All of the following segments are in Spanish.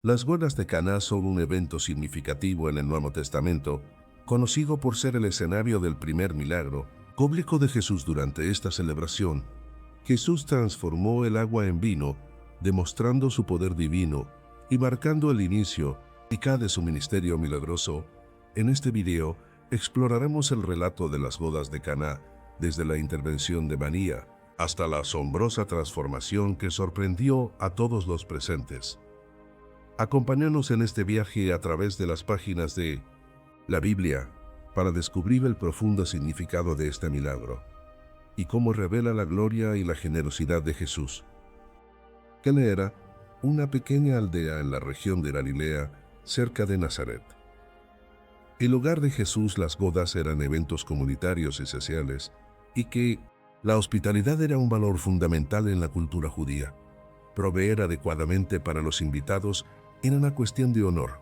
Las bodas de Caná son un evento significativo en el Nuevo Testamento, conocido por ser el escenario del primer milagro público de Jesús durante esta celebración. Jesús transformó el agua en vino, demostrando su poder divino y marcando el inicio de su ministerio milagroso. En este video exploraremos el relato de las bodas de Caná, desde la intervención de María hasta la asombrosa transformación que sorprendió a todos los presentes. Acompáñanos en este viaje a través de las páginas de la Biblia para descubrir el profundo significado de este milagro y cómo revela la gloria y la generosidad de Jesús. Cana era una pequeña aldea en la región de Galilea, cerca de Nazaret. El hogar de Jesús, las bodas eran eventos comunitarios y sociales, y que la hospitalidad era un valor fundamental en la cultura judía. Proveer adecuadamente para los invitados era una cuestión de honor,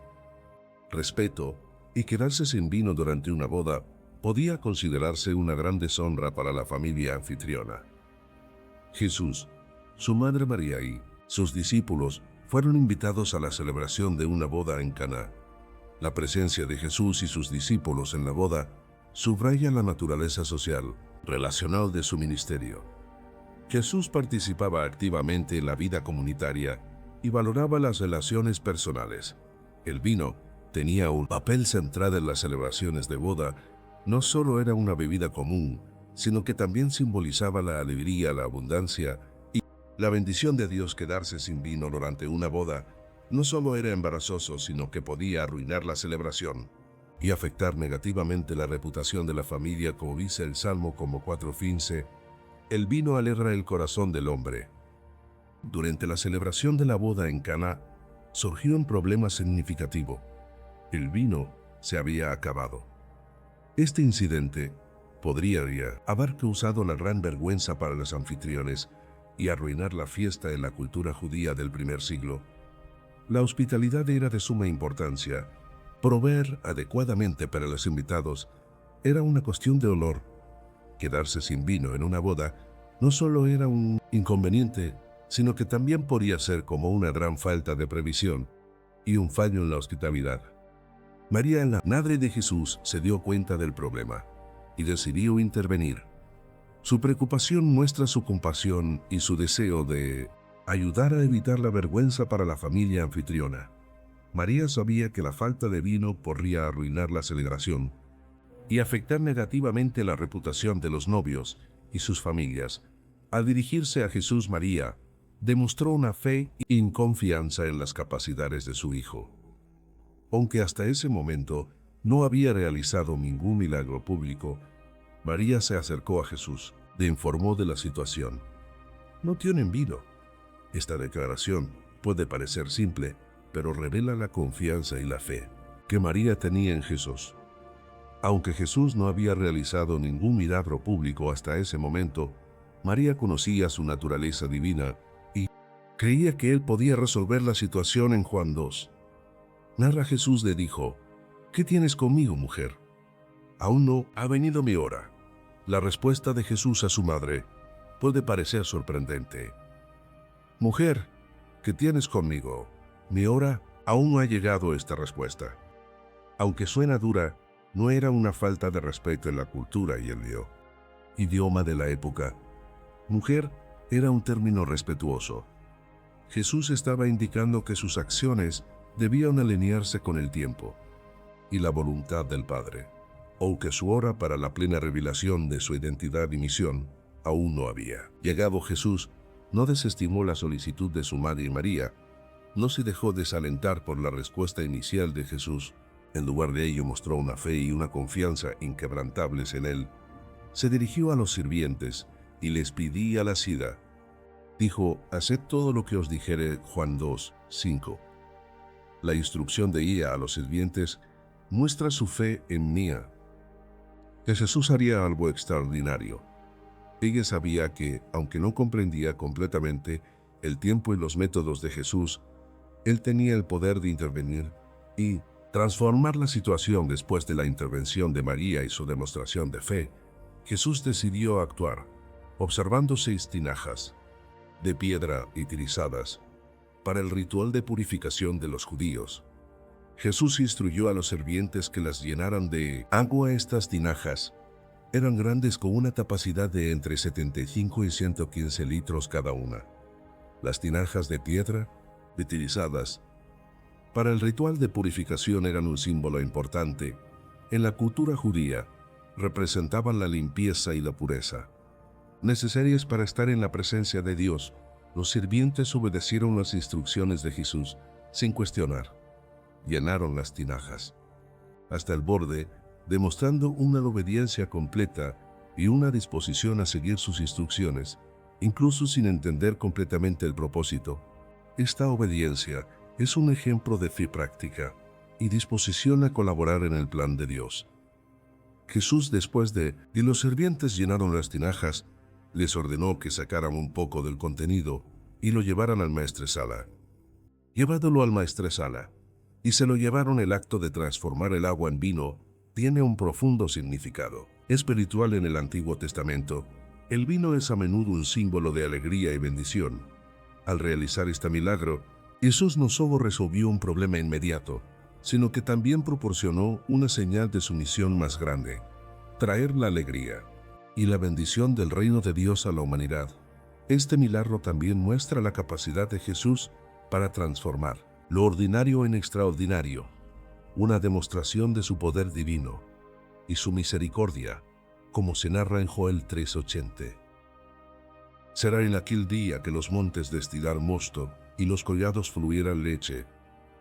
respeto, y quedarse sin vino durante una boda podía considerarse una gran deshonra para la familia anfitriona. Jesús, su madre María y sus discípulos fueron invitados a la celebración de una boda en Caná. La presencia de Jesús y sus discípulos en la boda subraya la naturaleza social, relacional de su ministerio. Jesús participaba activamente en la vida comunitaria y valoraba las relaciones personales. El vino tenía un papel central en las celebraciones de boda. No solo era una bebida común, sino que también simbolizaba la alegría, la abundancia y la bendición de Dios. Quedarse sin vino durante una boda no solo era embarazoso, sino que podía arruinar la celebración y afectar negativamente la reputación de la familia, como dice el Salmo 4:15. El vino alegra el corazón del hombre. Durante la celebración de la boda en Caná, surgió un problema significativo. El vino se había acabado. Este incidente podría haber causado la gran vergüenza para los anfitriones y arruinar la fiesta en la cultura judía del primer siglo. La hospitalidad era de suma importancia. Proveer adecuadamente para los invitados era una cuestión de honor. Quedarse sin vino en una boda no solo era un inconveniente, sino que también podía ser como una gran falta de previsión y un fallo en la hospitalidad. María, la madre de Jesús, se dio cuenta del problema y decidió intervenir. Su preocupación muestra su compasión y su deseo de ayudar a evitar la vergüenza para la familia anfitriona. María sabía que la falta de vino podría arruinar la celebración y afectar negativamente la reputación de los novios y sus familias. Al dirigirse a Jesús, María demostró una fe y confianza en las capacidades de su hijo. Aunque hasta ese momento no había realizado ningún milagro público, María se acercó a Jesús, le informó de la situación. No tienen vino. Esta declaración puede parecer simple, pero revela la confianza y la fe que María tenía en Jesús. Aunque Jesús no había realizado ningún milagro público hasta ese momento, María conocía su naturaleza divina y creía que él podía resolver la situación. En Juan 2, narra: Jesús le dijo: ¿Qué tienes conmigo, mujer? Aún no ha venido mi hora. La respuesta de Jesús a su madre puede parecer sorprendente. Mujer, ¿qué tienes conmigo? Mi hora aún no ha llegado. Esta respuesta, aunque suena dura, no era una falta de respeto en la cultura y el idioma de la época. Mujer era un término respetuoso. Jesús estaba indicando que sus acciones debían alinearse con el tiempo y la voluntad del Padre, aunque su hora para la plena revelación de su identidad y misión aún no había llegado. Jesús no desestimó la solicitud de su madre María, no se dejó desalentar por la respuesta inicial de Jesús. En lugar de ello, mostró una fe y una confianza inquebrantables en él. Se dirigió a los sirvientes y les pedía la sida. Dijo: haced todo lo que os dijere. Juan 2:5. La instrucción de ella a los sirvientes muestra su fe en María, que Jesús haría algo extraordinario. Ella sabía que, aunque no comprendía completamente el tiempo y los métodos de Jesús, él tenía el poder de intervenir y transformar la situación. Después de la intervención de María y su demostración de fe, Jesús decidió actuar, observando 6 tinajas de piedra utilizadas para el ritual de purificación de los judíos. Jesús instruyó a los sirvientes que las llenaran de agua. Estas tinajas eran grandes, con una capacidad de entre 75 y 115 litros cada una. Las tinajas de piedra, utilizadas para el ritual de purificación, eran un símbolo importante. En la cultura judía, representaban la limpieza y la pureza, necesarias para estar en la presencia de Dios. Los sirvientes obedecieron las instrucciones de Jesús sin cuestionar. Llenaron las tinajas hasta el borde, demostrando una obediencia completa y una disposición a seguir sus instrucciones, incluso sin entender completamente el propósito. Esta obediencia es un ejemplo de fe práctica y disposición a colaborar en el plan de Dios. Jesús, después de que los sirvientes llenaron las tinajas, les ordenó que sacaran un poco del contenido y lo llevaran al maestresala. Llevádolo al maestresala, y se lo llevaron. El acto de transformar el agua en vino tiene un profundo significado espiritual en el Antiguo Testamento. El vino es a menudo un símbolo de alegría y bendición. Al realizar este milagro, Jesús no solo resolvió un problema inmediato, sino que también proporcionó una señal de su misión más grande: traer la alegría y la bendición del reino de Dios a la humanidad. Este milagro también muestra la capacidad de Jesús para transformar lo ordinario en extraordinario, una demostración de su poder divino y su misericordia, como se narra en Joel 3:80. Será en aquel día que los montes destilarán mosto y los collados fluirán leche,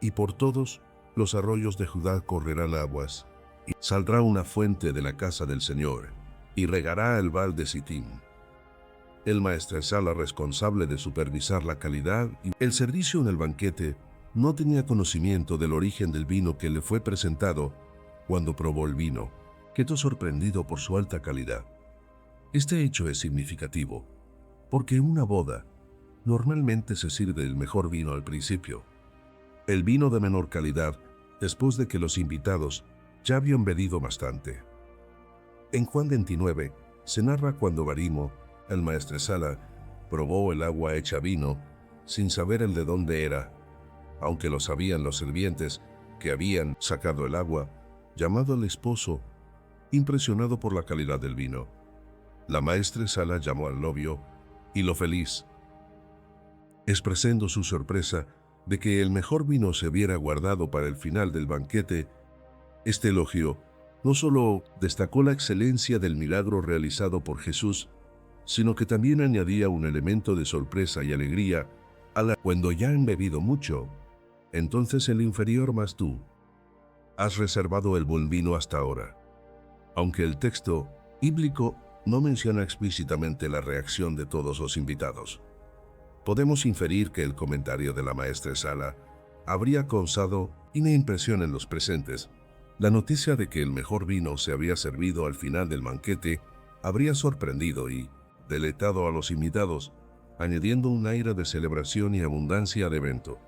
y por todos los arroyos de Judá correrán aguas, y saldrá una fuente de la casa del Señor, y regará el val de Sittim. El maestresala, responsable de supervisar la calidad y el servicio en el banquete, no tenía conocimiento del origen del vino que le fue presentado. Cuando probó el vino, quedó sorprendido por su alta calidad. Este hecho es significativo, porque en una boda normalmente se sirve el mejor vino al principio. El vino de menor calidad, después de que los invitados ya habían bebido bastante. En Juan 29 se narra cuando Barimo, el maestresala, probó el agua hecha vino, sin saber el de dónde era, aunque lo sabían los sirvientes que habían sacado el agua, llamado al esposo, impresionado por la calidad del vino. La maestresala llamó al novio y lo feliz, expresando su sorpresa de que el mejor vino se hubiera guardado para el final del banquete. Este elogio no solo destacó la excelencia del milagro realizado por Jesús, sino que también añadía un elemento de sorpresa y alegría cuando ya han bebido mucho. Entonces el inferior más tú has reservado el buen vino hasta ahora. Aunque el texto bíblico no menciona explícitamente la reacción de todos los invitados, podemos inferir que el comentario de la maestresala habría causado una impresión en los presentes. La noticia de que el mejor vino se había servido al final del banquete habría sorprendido y deleitado a los invitados, añadiendo un aire de celebración y abundancia al evento.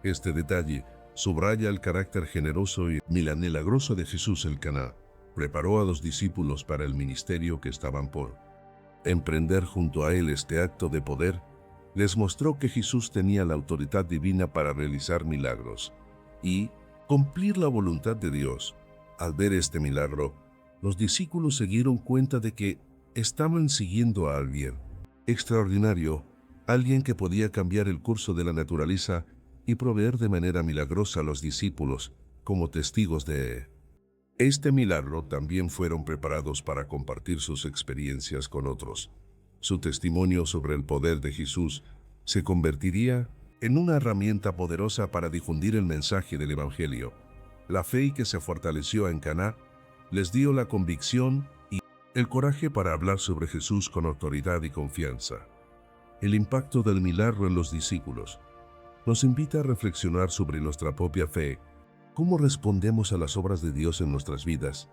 Este detalle subraya el carácter generoso y milagroso de Jesús. El Caná preparó a los discípulos para el ministerio que estaban por emprender junto a él. Este acto de poder les mostró que Jesús tenía la autoridad divina para realizar milagros y cumplir la voluntad de Dios. Al ver este milagro, los discípulos se dieron cuenta de que estaban siguiendo a alguien extraordinario, alguien que podía cambiar el curso de la naturaleza y proveer de manera milagrosa a los discípulos como testigos de este milagro. También fueron preparados para compartir sus experiencias con otros. Su testimonio sobre el poder de Jesús se convertiría en una herramienta poderosa para difundir el mensaje del Evangelio. La fe que se fortaleció en Caná les dio la convicción y el coraje para hablar sobre Jesús con autoridad y confianza. El impacto del milagro en los discípulos nos invita a reflexionar sobre nuestra propia fe, cómo respondemos a las obras de Dios en nuestras vidas.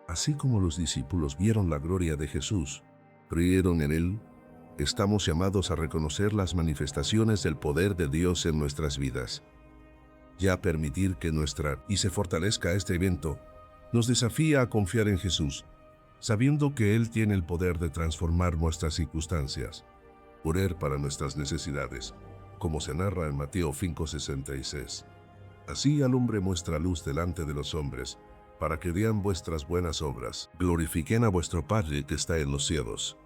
Así como los discípulos vieron la gloria de Jesús, creyeron en Él, estamos llamados a reconocer las manifestaciones del poder de Dios en nuestras vidas. Ya permitir que y se fortalezca este evento, nos desafía a confiar en Jesús, sabiendo que Él tiene el poder de transformar nuestras circunstancias, orar para nuestras necesidades, como se narra en Mateo 5:66. Así alumbre vuestra luz delante de los hombres, para que vean vuestras buenas obras, glorifiquen a vuestro Padre que está en los cielos.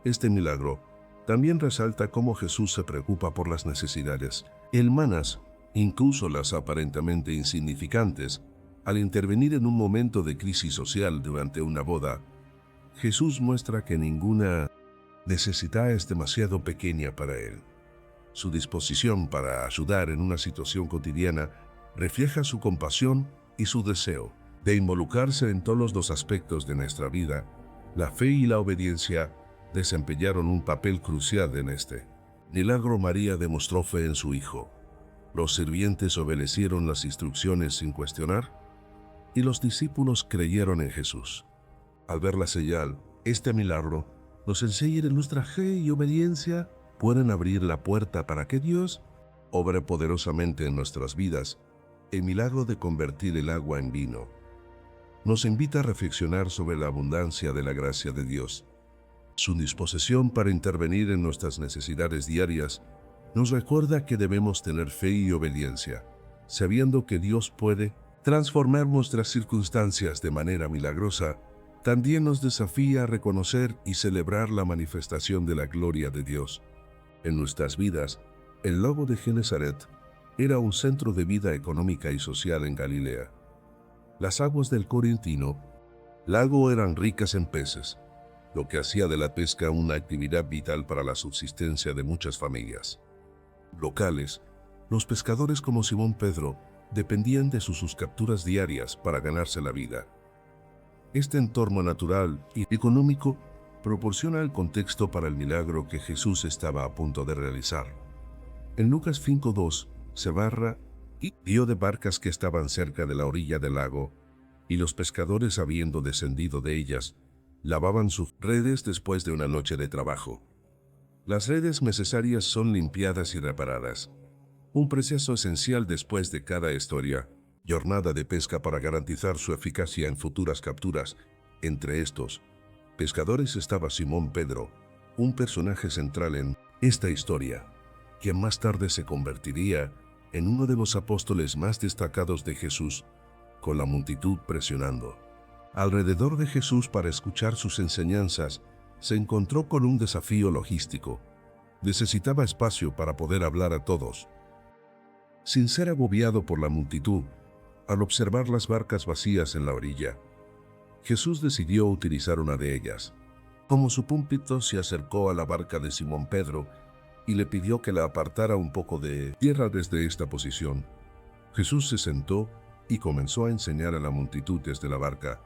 Este milagro también resalta cómo Jesús se preocupa por las necesidades humanas, incluso las aparentemente insignificantes. Al intervenir en un momento de crisis social durante una boda, Jesús muestra que ninguna necesidad es demasiado pequeña para Él. Su disposición para ayudar en una situación cotidiana refleja su compasión y su deseo de involucrarse en todos los aspectos de nuestra vida. La fe y la obediencia desempeñaron un papel crucial en este milagro. María demostró fe en su Hijo. Los sirvientes obedecieron las instrucciones sin cuestionar, y los discípulos creyeron en Jesús. Al ver la señal, este milagro nos enseña que nuestra fe y obediencia pueden abrir la puerta para que Dios obre poderosamente en nuestras vidas. El milagro de convertir el agua en vino nos invita a reflexionar sobre la abundancia de la gracia de Dios. Su disposición para intervenir en nuestras necesidades diarias nos recuerda que debemos tener fe y obediencia, sabiendo que Dios puede transformar nuestras circunstancias de manera milagrosa. También nos desafía a reconocer y celebrar la manifestación de la gloria de Dios en nuestras vidas. El lago de Genesaret era un centro de vida económica y social en Galilea. Las aguas del Corintino lago eran ricas en peces, lo que hacía de la pesca una actividad vital para la subsistencia de muchas familias locales. Los pescadores como Simón Pedro dependían de sus capturas diarias para ganarse la vida. Este entorno natural y económico proporciona el contexto para el milagro que Jesús estaba a punto de realizar. En Lucas 5:2 se narra: y vio de barcas que estaban cerca de la orilla del lago, y los pescadores, habiendo descendido de ellas, lavaban sus redes después de una noche de trabajo. Las redes necesarias son limpiadas y reparadas, un proceso esencial después de cada jornada de pesca para garantizar su eficacia en futuras capturas. Entre estos pescadores estaba Simón Pedro, un personaje central en esta historia, quien más tarde se convertiría en uno de los apóstoles más destacados de Jesús, con la multitud presionando alrededor de Jesús para escuchar sus enseñanzas. Se encontró con un desafío logístico. Necesitaba espacio para poder hablar a todos. Sin ser agobiado por la multitud, al observar las barcas vacías en la orilla, Jesús decidió utilizar una de ellas. Como su púlpito, se acercó a la barca de Simón Pedro y le pidió que la apartara un poco de tierra desde esta posición. Jesús se sentó y comenzó a enseñar a la multitud desde la barca.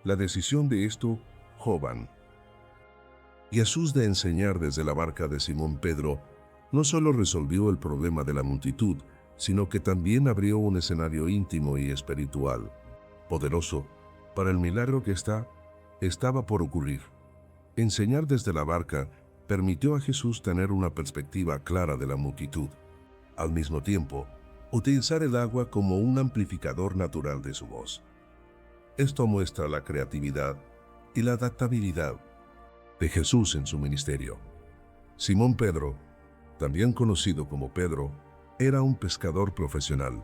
La decisión de esto, joven Jesús de enseñar desde la barca de Simón Pedro, no solo resolvió el problema de la multitud, sino que también abrió un escenario íntimo y espiritual, poderoso, para el milagro que estaba por ocurrir. Enseñar desde la barca permitió a Jesús tener una perspectiva clara de la multitud. Al mismo tiempo, utilizar el agua como un amplificador natural de su voz. Esto muestra la creatividad y la adaptabilidad de Jesús en su ministerio. Simón Pedro, también conocido como Pedro, era un pescador profesional.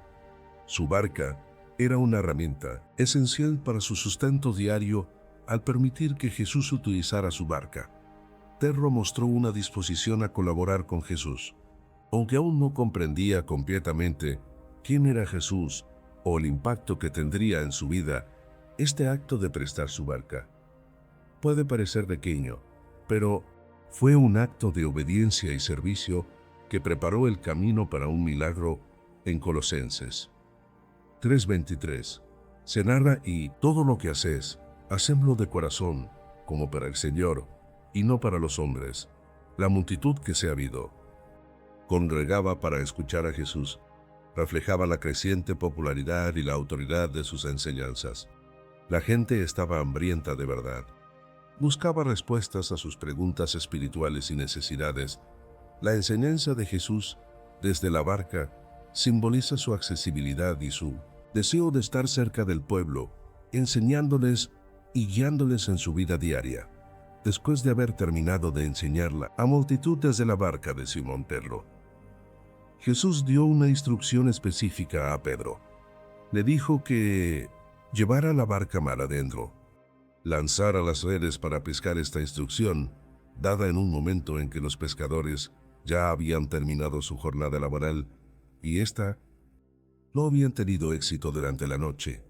Su barca era una herramienta esencial para su sustento diario. Al permitir que Jesús utilizara su barca, Pedro mostró una disposición a colaborar con Jesús. Aunque aún no comprendía completamente quién era Jesús o el impacto que tendría en su vida, este acto de prestar su barca puede parecer pequeño, pero fue un acto de obediencia y servicio que preparó el camino para un milagro. En Colosenses 3:23 se narra: y todo lo que hacéis, hacedlo de corazón, como para el Señor, y no para los hombres. La multitud que se había congregaba para escuchar a Jesús reflejaba la creciente popularidad y la autoridad de sus enseñanzas. La gente estaba hambrienta de verdad. Buscaba respuestas a sus preguntas espirituales y necesidades. La enseñanza de Jesús desde la barca simboliza su accesibilidad y su deseo de estar cerca del pueblo, enseñándoles y guiándoles en su vida diaria. Después de haber terminado de enseñarla a multitud desde la barca de Simón Pedro, Jesús dio una instrucción específica a Pedro. Le dijo que llevara la barca mar adentro, lanzara las redes para pescar. Esta instrucción, dada en un momento en que los pescadores ya habían terminado su jornada laboral y ésta no habían tenido éxito durante la noche,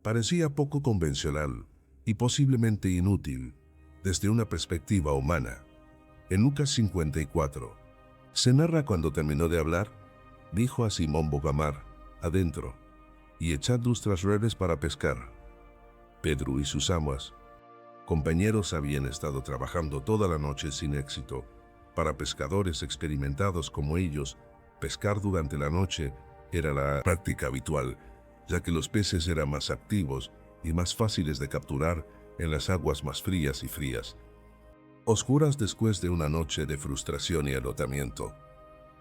parecía poco convencional y posiblemente inútil desde una perspectiva humana. En Lucas 54, se narra cuando terminó de hablar, dijo a Simón Bocamar, adentro, y echad vuestras redes para pescar. Pedro y sus amos, compañeros, habían estado trabajando toda la noche sin éxito. Para pescadores experimentados como ellos, pescar durante la noche era la práctica habitual, ya que los peces eran más activos y más fáciles de capturar en las aguas más frías y frías. Oscuras después de una noche de frustración y agotamiento.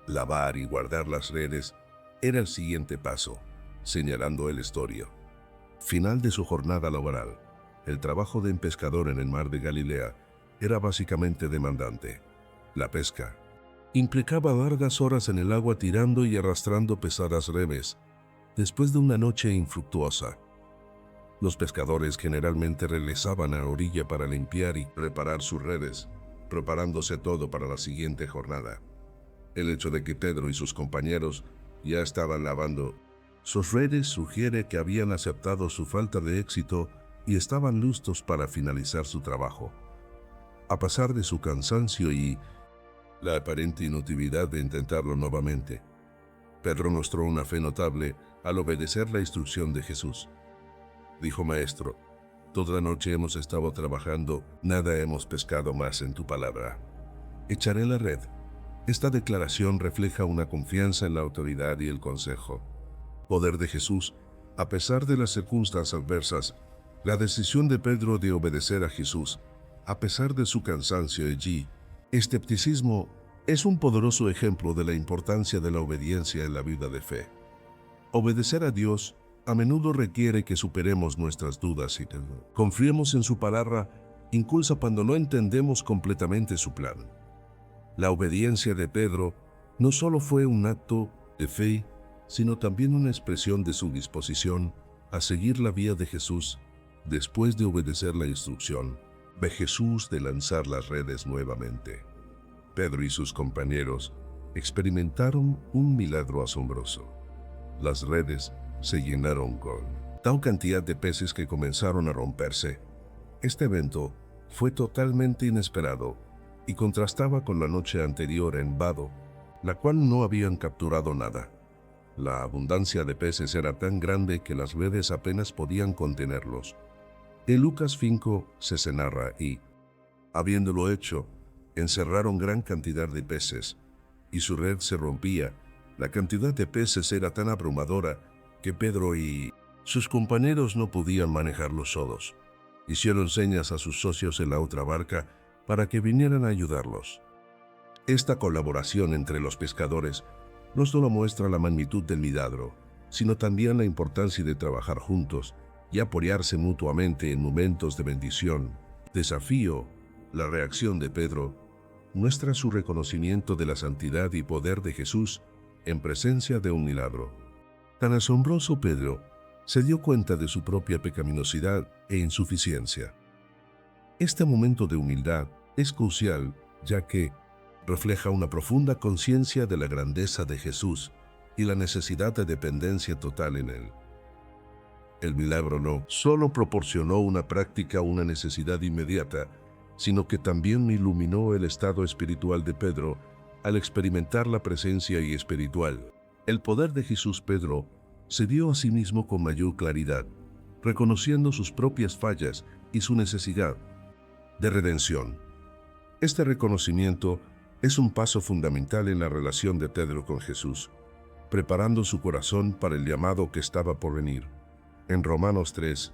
Lavar y guardar las redes era el siguiente paso, señalando el estorio. Final de su jornada laboral. El trabajo de un pescador en el mar de Galilea era básicamente demandante. La pesca implicaba largas horas en el agua tirando y arrastrando pesadas redes, después de una noche infructuosa. Los pescadores generalmente regresaban a la orilla para limpiar y preparar sus redes, preparándose todo para la siguiente jornada. El hecho de que Pedro y sus compañeros ya estaban lavando sus redes sugiere que habían aceptado su falta de éxito y estaban listos para finalizar su trabajo. A pesar de su cansancio y la aparente inutilidad de intentarlo nuevamente, Pedro mostró una fe notable al obedecer la instrucción de Jesús. Dijo: Maestro, toda la noche hemos estado trabajando, nada hemos pescado más en tu palabra. Echaré la red. Esta declaración refleja una confianza en la autoridad y el consejo. Poder de Jesús, a pesar de las circunstancias adversas. La decisión de Pedro de obedecer a Jesús, a pesar de su cansancio y escepticismo, es un poderoso ejemplo de la importancia de la obediencia en la vida de fe. Obedecer a Dios a menudo requiere que superemos nuestras dudas y confiemos en su palabra, incluso cuando no entendemos completamente su plan. La obediencia de Pedro no solo fue un acto de fe, sino también una expresión de su disposición a seguir la vía de Jesús después de obedecer la instrucción de Jesús de lanzar las redes nuevamente. Pedro y sus compañeros experimentaron un milagro asombroso. Las redes se llenaron con tal cantidad de peces que comenzaron a romperse. Este evento fue totalmente inesperado y contrastaba con la noche anterior en Vado, la cual no habían capturado nada. La abundancia de peces era tan grande que las redes apenas podían contenerlos. En Lucas 5 se narra y, habiéndolo hecho, encerraron gran cantidad de peces, y su red se rompía. La cantidad de peces era tan abrumadora que Pedro y sus compañeros no podían manejarlos solos. Hicieron señas a sus socios en la otra barca para que vinieran a ayudarlos. Esta colaboración entre los pescadores no solo muestra la magnitud del milagro, sino también la importancia de trabajar juntos y apoyarse mutuamente en momentos de bendición, desafío. La reacción de Pedro muestra su reconocimiento de la santidad y poder de Jesús en presencia de un milagro. Tan asombroso, Pedro se dio cuenta de su propia pecaminosidad e insuficiencia. Este momento de humildad es crucial, ya que refleja una profunda conciencia de la grandeza de Jesús y la necesidad de dependencia total en Él. El milagro no solo proporcionó una práctica, una necesidad inmediata, sino que también iluminó el estado espiritual de Pedro al experimentar la presencia y espiritual. El poder de Jesús. Pedro se vio a sí mismo con mayor claridad, reconociendo sus propias fallas y su necesidad de redención. Este reconocimiento es un paso fundamental en la relación de Pedro con Jesús, preparando su corazón para el llamado que estaba por venir. En Romanos 3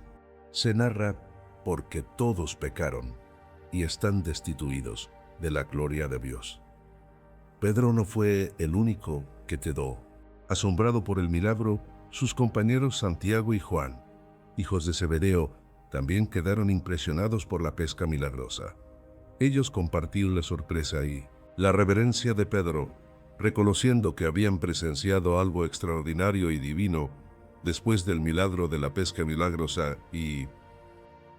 se narra: porque todos pecaron y están destituidos de la gloria de Dios. Pedro no fue el único que quedó asombrado por el milagro. Sus compañeros Santiago y Juan, hijos de Zebedeo, también quedaron impresionados por la pesca milagrosa. Ellos compartieron la sorpresa y la reverencia de Pedro, reconociendo que habían presenciado algo extraordinario y divino después del milagro de la pesca milagrosa y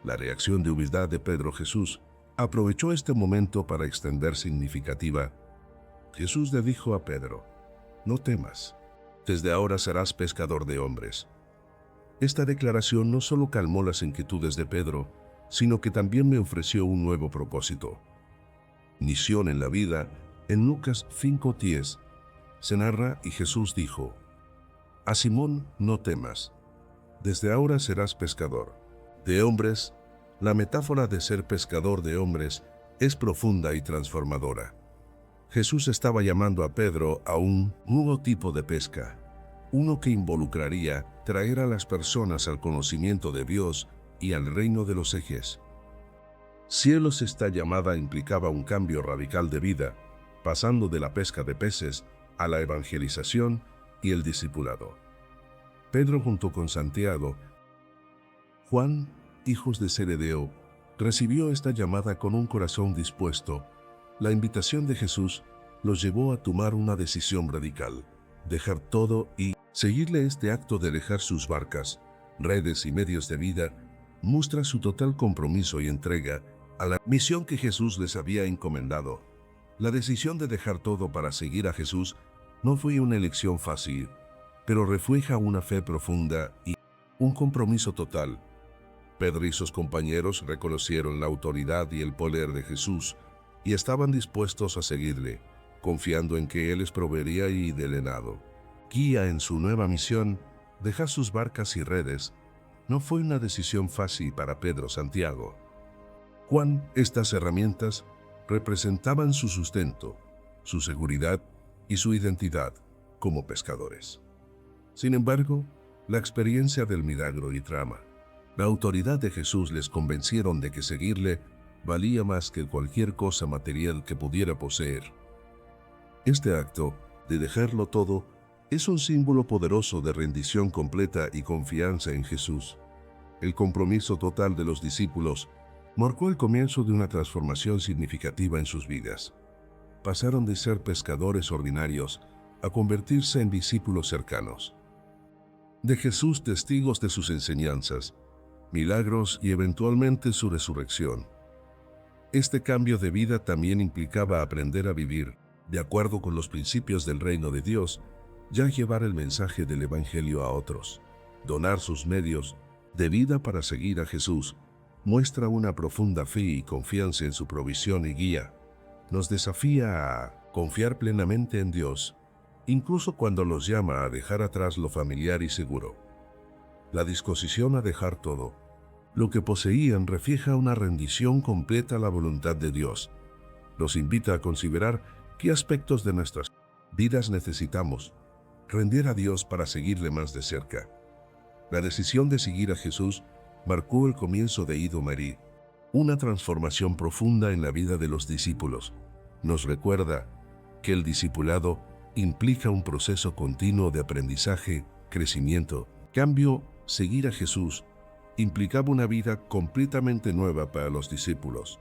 la reacción de humildad de Pedro. Jesús aprovechó este momento para extender significativa. Jesús le dijo a Pedro: no temas, desde ahora serás pescador de hombres. Esta declaración no solo calmó las inquietudes de Pedro, sino que también me ofreció un nuevo propósito. Misión en la vida. En Lucas 5:10 se narra y Jesús dijo: a Simón, no temas, desde ahora serás pescador de hombres. La metáfora de ser pescador de hombres es profunda y transformadora. Jesús estaba llamando a Pedro a un nuevo tipo de pesca, uno que involucraría traer a las personas al conocimiento de Dios y al reino de los ejes cielos. Esta llamada implicaba un cambio radical de vida, pasando de la pesca de peces a la evangelización y el discipulado. Pedro, junto con Santiago, Juan, hijos de Zebedeo, recibió esta llamada con un corazón dispuesto. La invitación de Jesús los llevó a tomar una decisión radical: dejar todo y seguirle. Este acto de dejar sus barcas, redes y medios de vida muestra su total compromiso y entrega a la misión que Jesús les había encomendado. La decisión de dejar todo para seguir a Jesús no fue una elección fácil, pero refleja una fe profunda y un compromiso total. Pedro y sus compañeros reconocieron la autoridad y el poder de Jesús y estaban dispuestos a seguirle, confiando en que Él les proveería y del guía en su nueva misión. Dejar sus barcas y redes no fue una decisión fácil para Pedro, Santiago, Juan. Estas herramientas representaban su sustento, su seguridad y su identidad como pescadores. Sin embargo, la experiencia del milagro y trama, la autoridad de Jesús les convencieron de que seguirle valía más que cualquier cosa material que pudiera poseer. Este acto de dejarlo todo es un símbolo poderoso de rendición completa y confianza en Jesús. El compromiso total de los discípulos marcó el comienzo de una transformación significativa en sus vidas. Pasaron de ser pescadores ordinarios a convertirse en discípulos cercanos de Jesús, testigos de sus enseñanzas, milagros y eventualmente su resurrección. Este cambio de vida también implicaba aprender a vivir de acuerdo con los principios del reino de Dios, ya llevar el mensaje del Evangelio a otros. Donar sus medios de vida para seguir a Jesús muestra una profunda fe y confianza en su provisión y guía. Nos desafía a confiar plenamente en Dios, incluso cuando nos llama a dejar atrás lo familiar y seguro. La disposición a dejar todo lo que poseían refleja una rendición completa a la voluntad de Dios. Nos invita a considerar qué aspectos de nuestras vidas necesitamos rendir a Dios para seguirle más de cerca. La decisión de seguir a Jesús marcó el comienzo de Ido Marí, una transformación profunda en la vida de los discípulos. Nos recuerda que el discipulado implica un proceso continuo de aprendizaje, crecimiento, cambio. Seguir a Jesús implicaba una vida completamente nueva para los discípulos.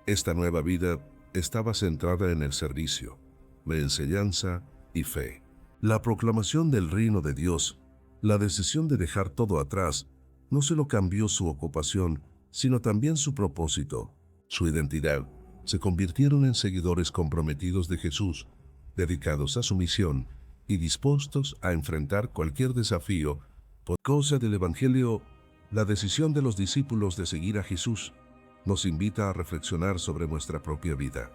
Esta nueva vida estaba centrada en el servicio, la enseñanza y fe. La proclamación del reino de Dios, la decisión de dejar todo atrás, no solo cambió su ocupación, sino también su propósito, su identidad. Se convirtieron en seguidores comprometidos de Jesús, dedicados a su misión y dispuestos a enfrentar cualquier desafío por causa del Evangelio. La decisión de los discípulos de seguir a Jesús nos invita a reflexionar sobre nuestra propia vida.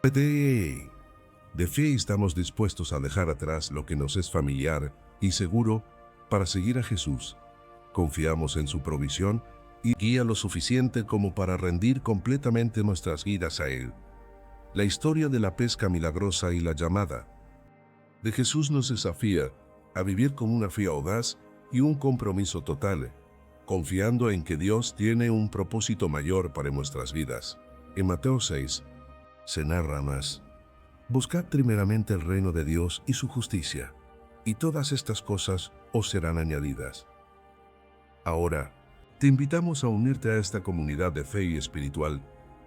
De fe estamos dispuestos a dejar atrás lo que nos es familiar y seguro para seguir a Jesús. Confiamos en su provisión y guía lo suficiente como para rendir completamente nuestras vidas a Él. La historia de la pesca milagrosa y la llamada de Jesús nos desafía a vivir con una fe audaz y un compromiso total, confiando en que Dios tiene un propósito mayor para nuestras vidas. En Mateo 6 se narra más: buscad primeramente el reino de Dios y su justicia, y todas estas cosas os serán añadidas. Ahora, te invitamos a unirte a esta comunidad de fe y espiritual,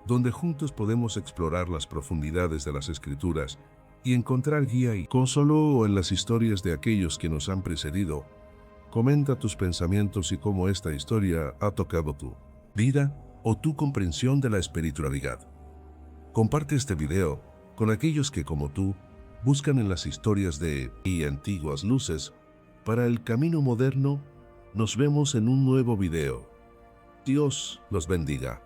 donde juntos podemos explorar las profundidades de las Escrituras y encontrar guía y consuelo en las historias de aquellos que nos han precedido. Comenta tus pensamientos y cómo esta historia ha tocado tu vida o tu comprensión de la espiritualidad. Comparte este video con aquellos que, como tú, buscan en las historias de y antiguas luces para el camino moderno. Nos vemos en un nuevo video. Dios los bendiga.